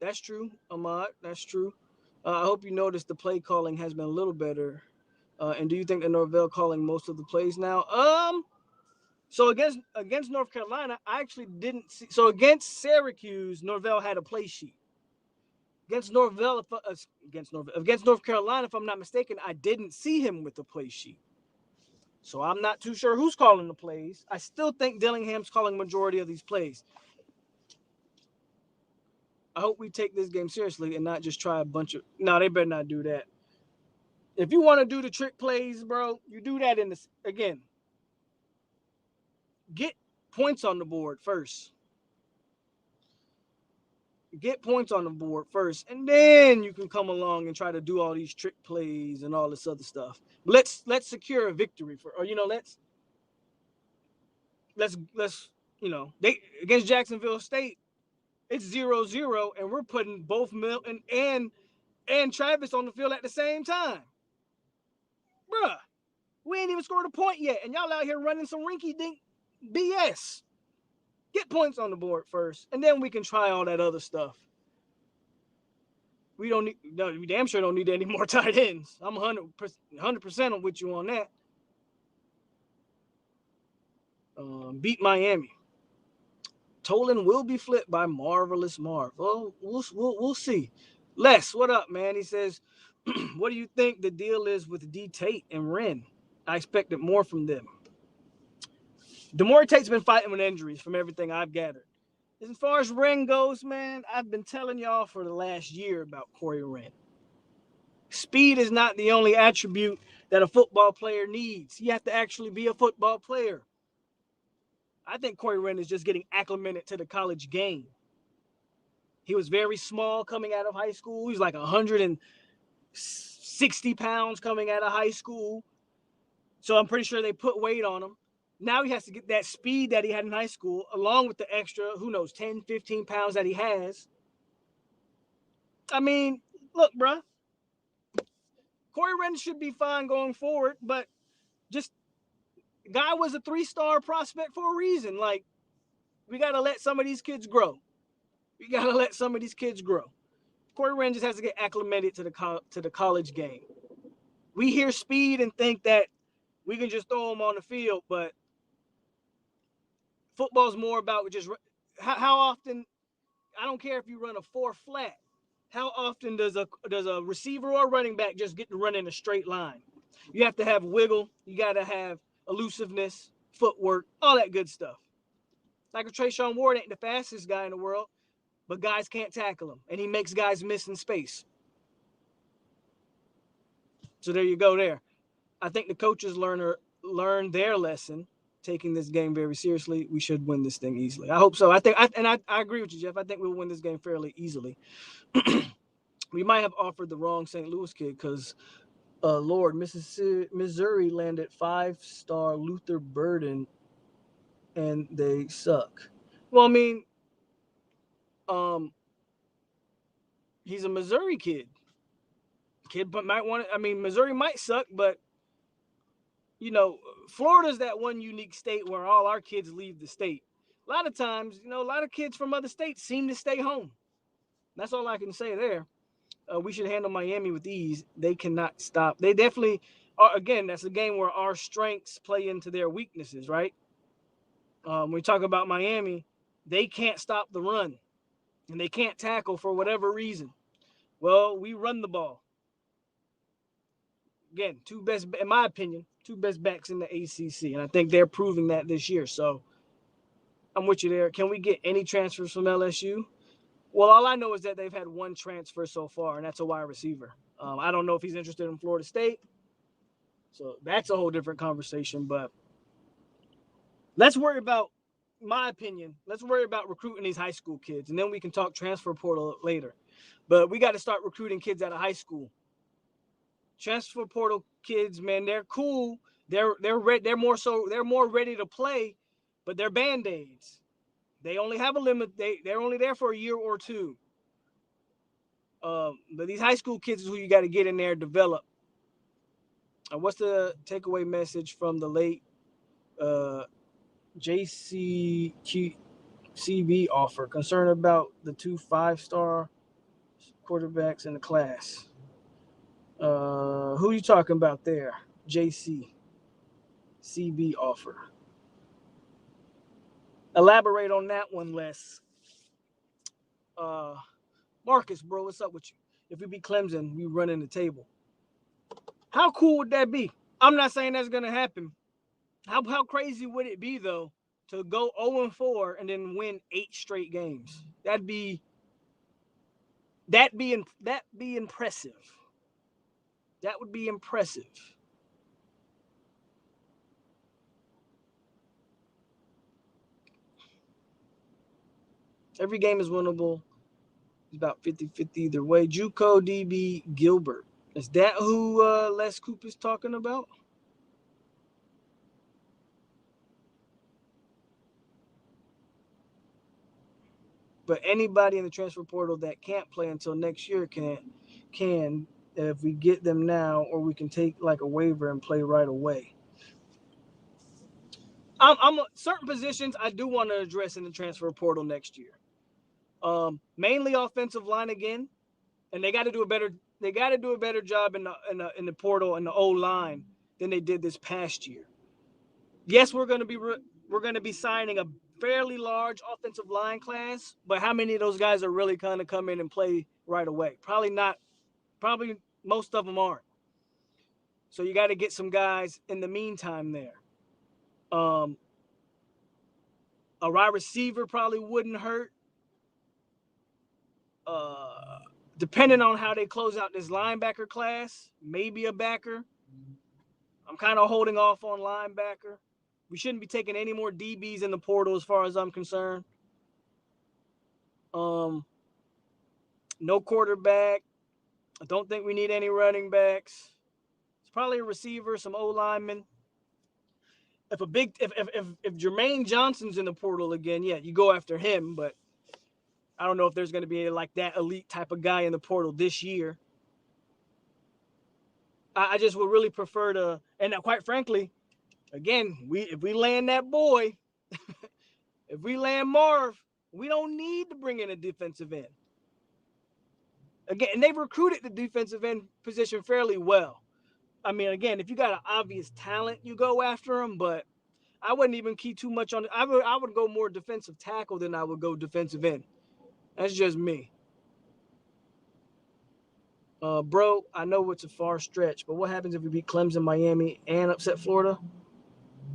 That's true, Ahmad. That's true. I hope you noticed the play calling has been a little better. And do you think that Norvell calling most of the plays now? So against North Carolina, I actually didn't see. So against Syracuse, Norvell had a play sheet. Against North Carolina, if I'm not mistaken, I didn't see him with the play sheet. So I'm not too sure who's calling the plays. I still think Dillingham's calling majority of these plays. I hope we take this game seriously and not just try a bunch of. No, they better not do that. If you want to do the trick plays, bro, you do that again. Get points on the board first. And then you can come along and try to do all these trick plays and all this other stuff. Let's secure a victory they against Jacksonville State, it's 0-0, and we're putting both Milton and Travis on the field at the same time. Bruh, we ain't even scored a point yet, and y'all out here running some rinky-dink BS. Get points on the board first, and then we can try all that other stuff. We don't need. No, we damn sure don't need any more tight ends. I'm 100% with you on that. Beat Miami. Tolan will be flipped by Marvelous Marv. Well, we'll see. Les, what up, man? He says, what do you think the deal is with D. Tate and Wren? I expected more from them. Demore Tate's been fighting with injuries from everything I've gathered. As far as Wren goes, man, I've been telling y'all for the last year about Corey Wren. Speed is not the only attribute that a football player needs. You have to actually be a football player. I think Corey Wren is just getting acclimated to the college game. He was very small coming out of high school. He's like 160 pounds coming out of high school. So I'm pretty sure they put weight on him. Now he has to get that speed that he had in high school, along with the extra, 10, 15 pounds that he has. I mean, look, bro. Corey Wren should be fine going forward, but just guy was a 3-star prospect for a reason. Like, we got to let some of these kids grow. Corey Wren just has to get acclimated to the college game. We hear speed and think that we can just throw him on the field, but football's more about just how often. I don't care if you run a 4 flat. How often does a receiver or running back just get to run in a straight line? You have to have wiggle. You got to have elusiveness, footwork, all that good stuff. Like a Trayshawn Ward ain't the fastest guy in the world, but guys can't tackle him, and he makes guys miss in space. So there you go there. I think the coaches learn their lesson, taking this game very seriously. We should win this thing easily. I hope so. I agree with you, Jeff. I think we'll win this game fairly easily. We might have offered the wrong St. Louis kid because, Lord, Missouri landed 5-star Luther Burden, and they suck. Well, I mean, he's a Missouri kid. But might want to. I mean, Missouri might suck, but Florida's that one unique state where all our kids leave the state. A lot of times, a lot of kids from other states seem to stay home. That's all I can say there. We should handle Miami with ease. They cannot stop. They definitely are. Again, that's a game where our strengths play into their weaknesses, right? When we talk about Miami, they can't stop the run, and they can't tackle for whatever reason. Well, we run the ball. Again, in my opinion, two best backs in the ACC, and I think they're proving that this year. So I'm with you there. Can we get any transfers from LSU? Well, all I know is that they've had one transfer so far, and that's a wide receiver. I don't know if he's interested in Florida State. So that's a whole different conversation. But let's worry about, my opinion, let's worry about recruiting these high school kids, and then we can talk transfer portal later. But we got to start recruiting kids out of high school. Transfer portal kids, man, they're cool. They're more ready to play, but they're Band-Aids. They only have a limit. They're only there for a year or two. But these high school kids is who you got to get in there, develop. What's the takeaway message from the late JCB offer? Concerned about the 2 5-star quarterbacks in the class. Who are you talking about there? JCB offer. Elaborate on that one, Les. Marcus, bro, what's up with you? If we beat Clemson, we running the table. How cool would that be? I'm not saying that's gonna happen. How crazy would it be though to go 0-4 and then win 8 straight games? That'd be impressive. That would be impressive. Every game is winnable. It's about 50-50 either way. JUCO DB Gilbert. Is that who Les Coop is talking about? But anybody in the transfer portal that can't play until next year can if we get them now, or we can take like a waiver and play right away. Certain positions I do want to address in the transfer portal next year. Mainly offensive line again. and they got to do a better job in the portal and the O line than they did this past year. Yes, we're going to be signing a fairly large offensive line class, but how many of those guys are really going to come in and play right away? Probably not. Probably most of them aren't. So you got to get some guys in the meantime there. A wide receiver probably wouldn't hurt. Depending on how they close out this linebacker class, maybe a backer. I'm kind of holding off on linebacker. We shouldn't be taking any more DBs in the portal as far as I'm concerned. No quarterback. I don't think we need any running backs. It's probably a receiver, some O linemen. If Jermaine Johnson's in the portal again, yeah, you go after him, but I don't know if there's going to be like that elite type of guy in the portal this year. I just would really prefer to, and quite frankly, again, if we land that boy, if we land Marv, we don't need to bring in a defensive end. Again, and they've recruited the defensive end position fairly well. I mean, again, if you got an obvious talent, you go after them, but I wouldn't even key too much on it. I would go more defensive tackle than I would go defensive end. That's just me. Bro, I know it's a far stretch, but what happens if we beat Clemson, Miami, and upset Florida?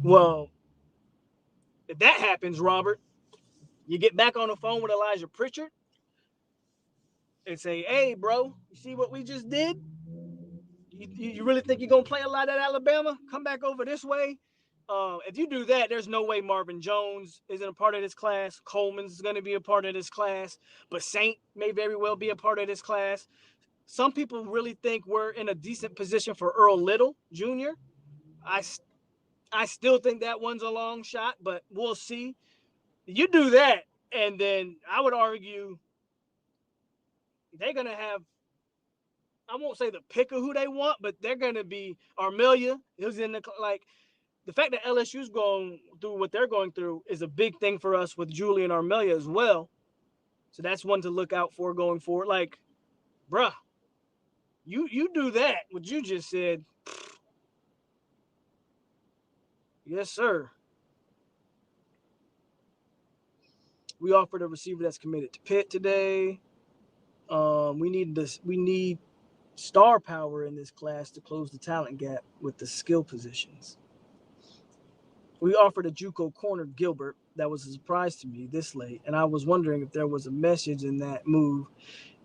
Well, if that happens, Robert, you get back on the phone with Elijah Pritchard and say, hey, bro, you see what we just did? You really think you're going to play a lot at Alabama? Come back over this way. If you do that, there's no way Marvin Jones isn't a part of this class. Coleman's going to be a part of this class. But Saint may very well be a part of this class. Some people really think we're in a decent position for Earl Little Jr. I still think that one's a long shot, but we'll see. You do that, and then I would argue they're going to have, I won't say the pick of who they want, but they're going to be Armelia, who's in the, like, the fact that LSU's going through what they're going through is a big thing for us with Julian Armelia as well. So that's one to look out for going forward. Like, bruh, you do that, what you just said. Yes, sir. We offered a receiver that's committed to Pitt today. We need star power in this class to close the talent gap with the skill positions. We offered a JUCO corner, Gilbert. That was a surprise to me this late, and I was wondering if there was a message in that move,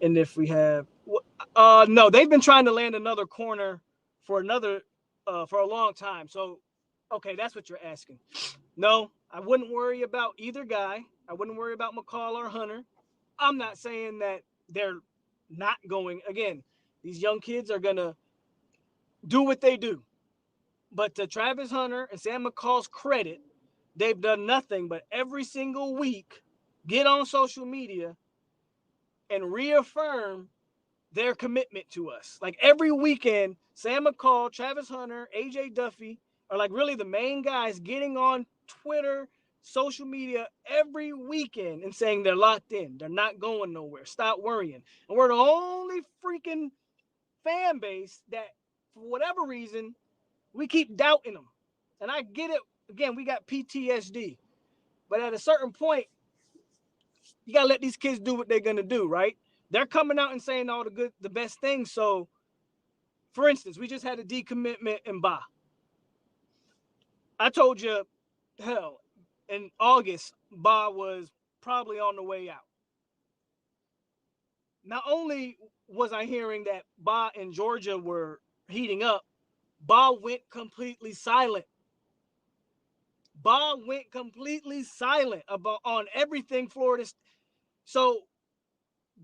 and if we have. No, they've been trying to land another corner for a long time. So, okay, that's what you're asking. No, I wouldn't worry about either guy. I wouldn't worry about McCall or Hunter. I'm not saying that they're not going. Again, these young kids are going to do what they do. But to Travis Hunter and Sam McCall's credit, they've done nothing but every single week get on social media and reaffirm their commitment to us. Like every weekend, Sam McCall, Travis Hunter, AJ Duffy are like really the main guys getting on Twitter, social media every weekend and saying they're locked in. They're not going nowhere. Stop worrying. And we're the only freaking fan base that, for whatever reason, we keep doubting them. And I get it. Again, we got PTSD. But at a certain point, you got to let these kids do what they're going to do, right? They're coming out and saying all the best things. So, for instance, we just had a decommitment in Ba. I told you, hell, in August, Ba was probably on the way out. Not only was I hearing that Ba and Georgia were heating up, Ba went completely silent. Ba went completely silent on everything Florida. So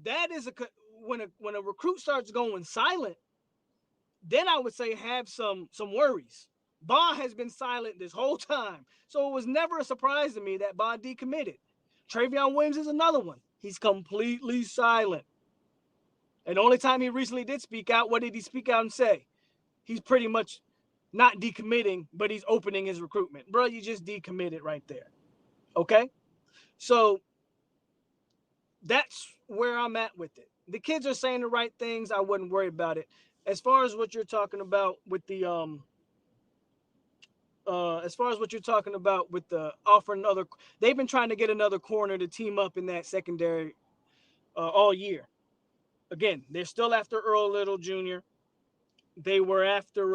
that is when a recruit starts going silent, then I would say have some worries. Ba has been silent this whole time. So it was never a surprise to me that Ba decommitted. Travion Williams is another one. He's completely silent. And the only time he recently did speak out, what did he speak out and say? He's pretty much not decommitting, but he's opening his recruitment. Bro, you just decommitted right there. Okay? So that's where I'm at with it. the kids are saying the right things. I wouldn't worry about it. As far as what you're talking about with the as far as what you're talking about with the offering another, they've been trying to get another corner to team up in that secondary all year. Again, they're still after Earl Little Jr. They were after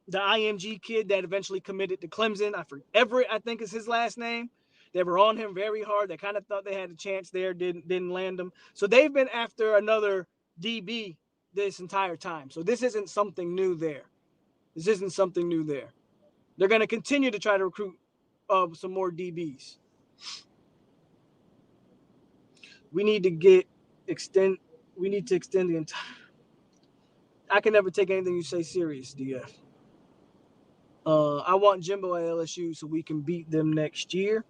the IMG kid that eventually committed to Clemson. Everett, I think is his last name. They were on him very hard. They kind of thought they had a chance there, didn't land him. So they've been after another DB this entire time. So this isn't something new there. This isn't something new there. They're going to continue to try to recruit some more DBs. We need to extend the entire. I can never take anything you say serious, DF. I want Jimbo at LSU so we can beat them next year.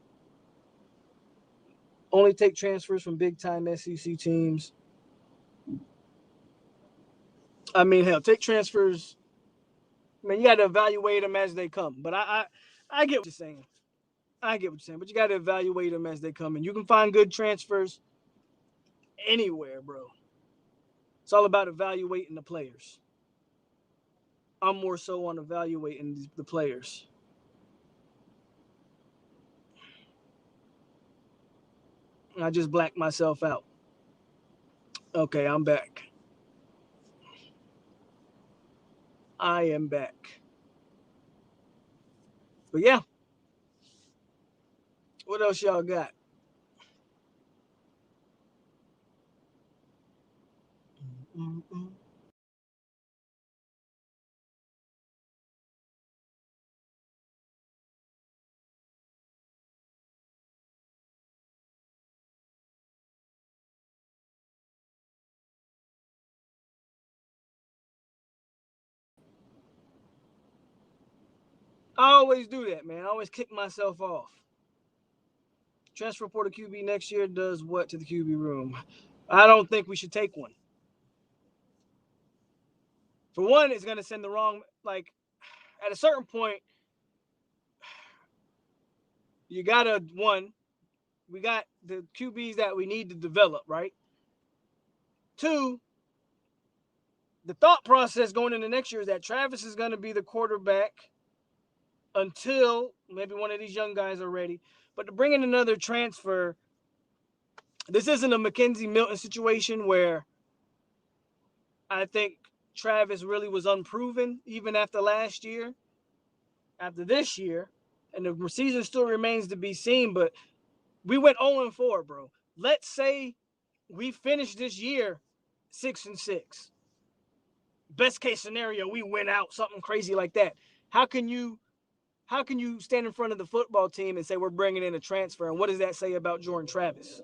Only take transfers from big-time SEC teams. I mean, hell, take transfers. I mean, you got to evaluate them as they come. But I get what you're saying. I get what you're saying. But you got to evaluate them as they come. And you can find good transfers anywhere, bro. It's all about evaluating the players. I'm more so on evaluating the players. I just blacked myself out. Okay, I'm back. I am back. But yeah. What else y'all got? I always do that, man. I always kick myself off. Transfer portal QB next year does what to the QB room? I don't think we should take one. For one, it's going to send the wrong, like, at a certain point, you got to, we got the QBs that we need to develop, right? Two, the thought process going into next year is that Travis is going to be the quarterback until maybe one of these young guys are ready. But to bring in another transfer, this isn't a Mackenzie Milton situation where I think Travis really was unproven even after last year, after this year, and the season still remains to be seen. But we went 0-4, bro. Let's say we finish this year 6-6. Best case scenario, we win out, something crazy like that. How can you stand in front of the football team and say we're bringing in a transfer? And what does that say about Jordan Travis?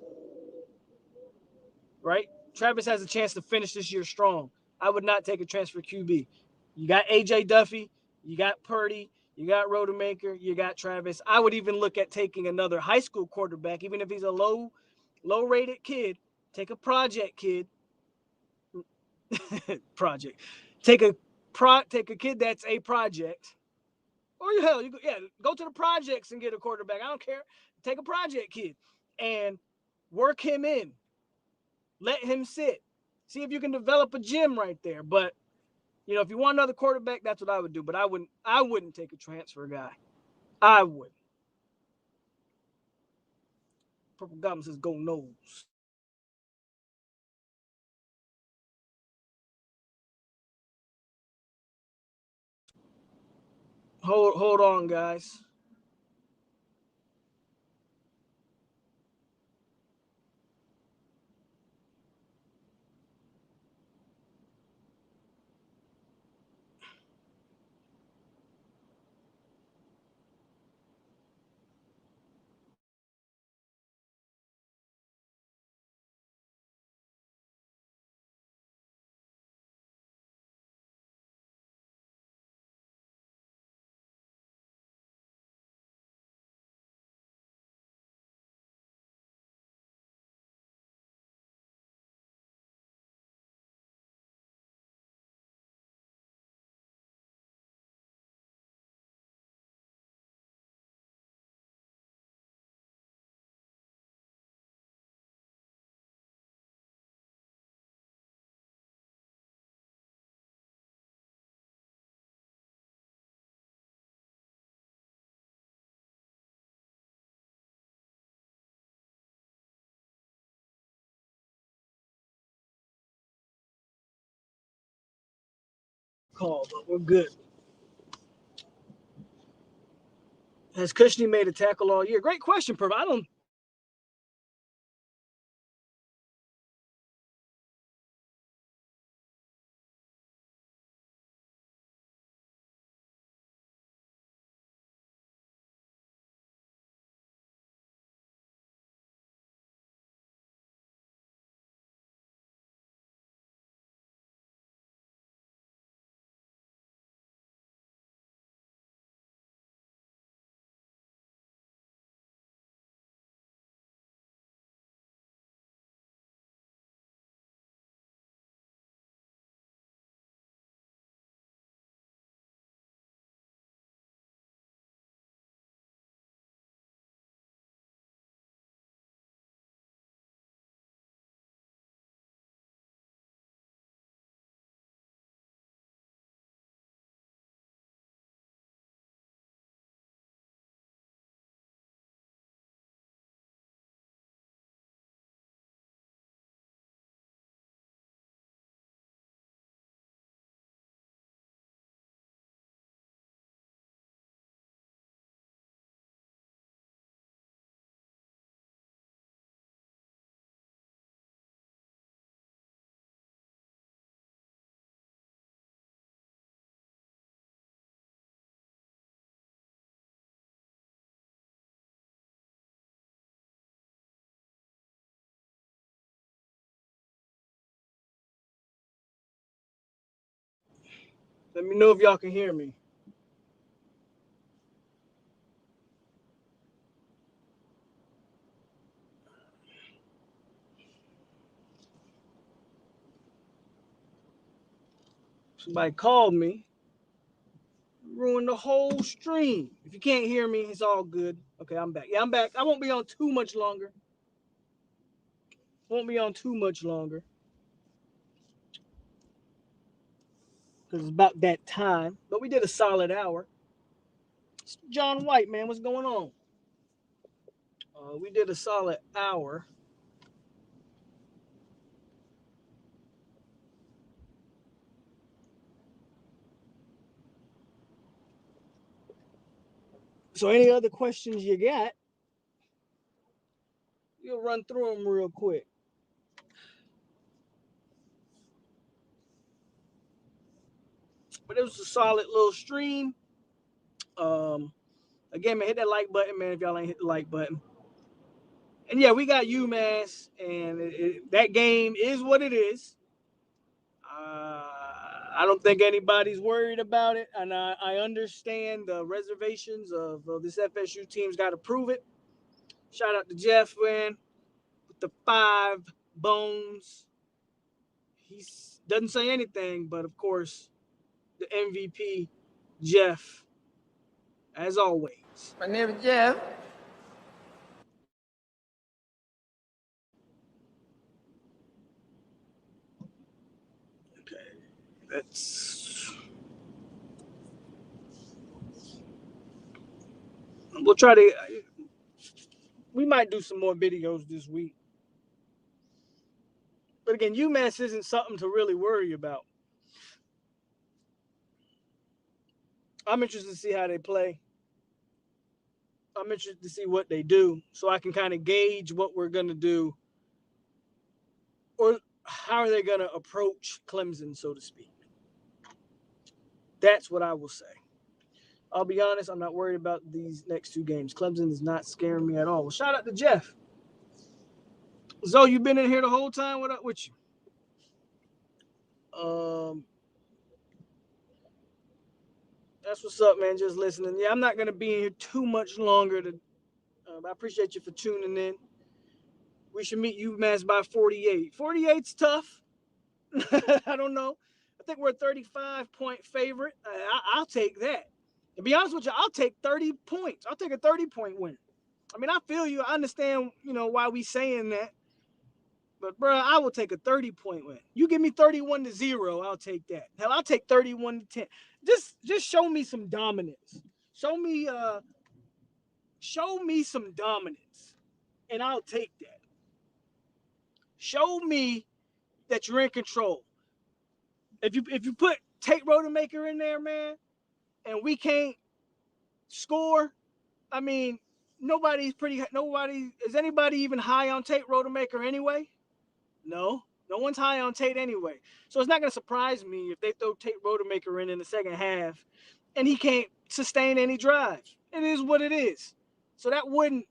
Right? Travis has a chance to finish this year strong. I would not take a transfer QB. You got AJ Duffy, you got Purdy, you got Rodemaker, you got Travis. I would even look at taking another high school quarterback, even if he's a low-rated kid. Take a project kid. Project. Take a kid that's a project. Or hell, go to the projects and get a quarterback. I don't care. Take a project kid and work him in. Let him sit. See if you can develop a gym right there. But if you want another quarterback, that's what I would do. But I wouldn't take a transfer guy. I wouldn't. Purple Goblin says go nose. Hold on, guys. call, but we're good. Has Cushney made a tackle all year? Great question, Perv. I don't. Let me know if y'all can hear me. Somebody called me, ruined the whole stream. If you can't hear me, it's all good. Okay, I'm back. Yeah, I'm back. I won't be on too much longer. Won't be on too much longer. Because it's about that time. But we did a solid hour. It's John White, man. What's going on? We did a solid hour. So any other questions you got, you'll run through them real quick. But it was a solid little stream. Again, man, hit that like button, man, if y'all ain't hit the like button. And yeah, we got UMass, and that game is what it is. I don't think anybody's worried about it, and I understand the reservations of this FSU team's got to prove it. Shout out to Jeff, man, with the 5 bones. He doesn't say anything, but of course, the MVP, Jeff, as always. My name is Jeff. Okay, that's. We'll try to. We might do some more videos this week. But again, UMass isn't something to really worry about. I'm interested to see how they play. I'm interested to see what they do so I can kind of gauge what we're going to do or how are they going to approach Clemson, so to speak. That's what I will say. I'll be honest, I'm not worried about these next 2 games. Clemson is not scaring me at all. Well, shout out to Jeff. Zoe, you been in here the whole time? What up with you? That's what's up, man. Just listening. Yeah, I'm not going to be in here too much longer. I appreciate you for tuning in. We should meet UMass by 48. 48's tough. I don't know. I think we're a 35-point favorite. I'll take that. To be honest with you, I'll take 30 points. I'll take a 30-point win. I mean, I feel you. I understand, why we saying that. But, bro, I will take a 30-point win. You give me 31-0, I'll take that. Hell, I'll take 31-10. Just show me some dominance. Show me some dominance, and I'll take that. Show me that you're in control. If you put Tate Rodemaker in there, man, and we can't score. I mean, is anybody even high on Tate Rodemaker anyway? No one's high on Tate anyway. So it's not going to surprise me if they throw Tate Rodemaker in the second half and he can't sustain any drives. It is what it is. So that wouldn't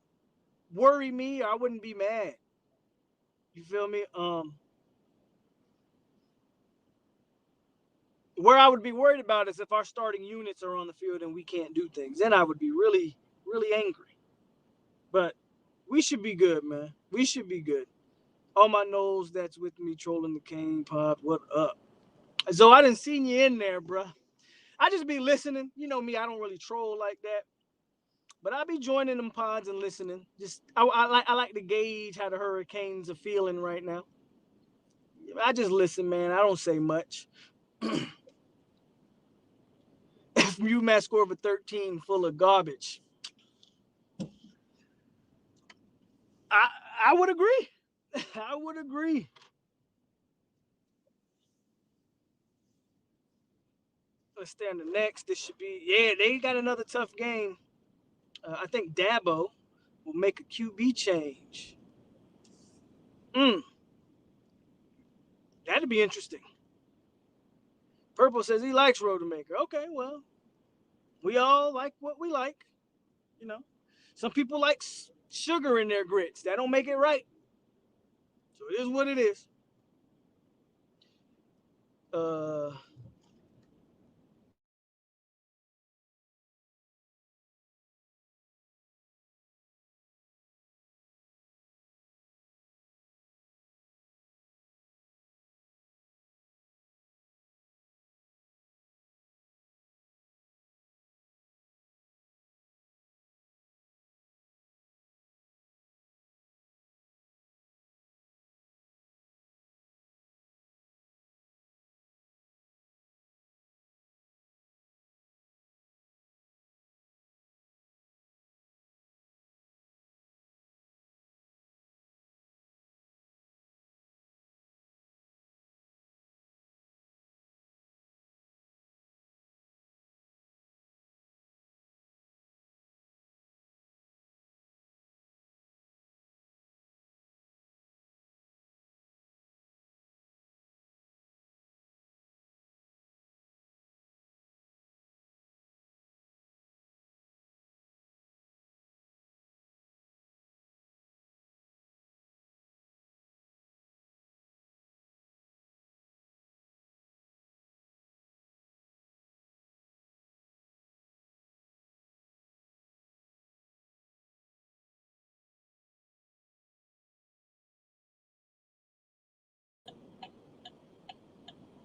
worry me, or I wouldn't be mad. You feel me? Where I would be worried about is if our starting units are on the field and we can't do things. Then I would be really, really angry. But we should be good, man. We should be good. All my Knowles that's with me trolling the Cane Pod, what up? So I didn't see you in there, bruh. I just be listening. You know me, I don't really troll like that. But I be joining them pods and listening. Just I like to gauge how the Hurricanes are feeling right now. I just listen, man. I don't say much. If UMass score of a 13 full of garbage, I would agree. I would agree. Let's stay on the next. This should be, yeah, they got another tough game. I think Dabo will make a QB change. That'd be interesting. Purple says he likes Rodemaker. Okay, well, we all like what we like. You know, some people like sugar in their grits. That don't make it right. So it is what it is.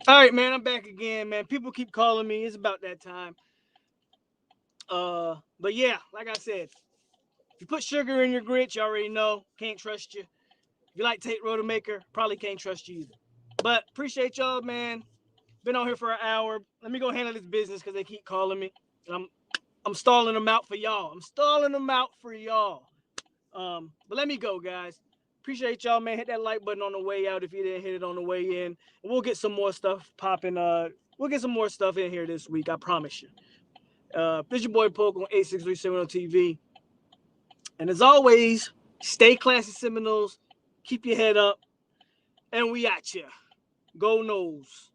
All right, man, I'm back again, man. People keep calling me. It's about that time. But yeah, like I said, if you put sugar in your grits, you already know. Can't trust you. If you like Tate Rodemaker, probably can't trust you either. But appreciate y'all, man. Been on here for an hour. Let me go handle this business because they keep calling me. And I'm stalling them out for y'all. But let me go, guys. Appreciate y'all, man. Hit that like button on the way out if you didn't hit it on the way in. And we'll get some more stuff popping. We'll get some more stuff in here this week. I promise you. This your boy POLK on 863 Seminole TV. And as always, stay classy, Seminoles. Keep your head up. And we at ya. Go Noles.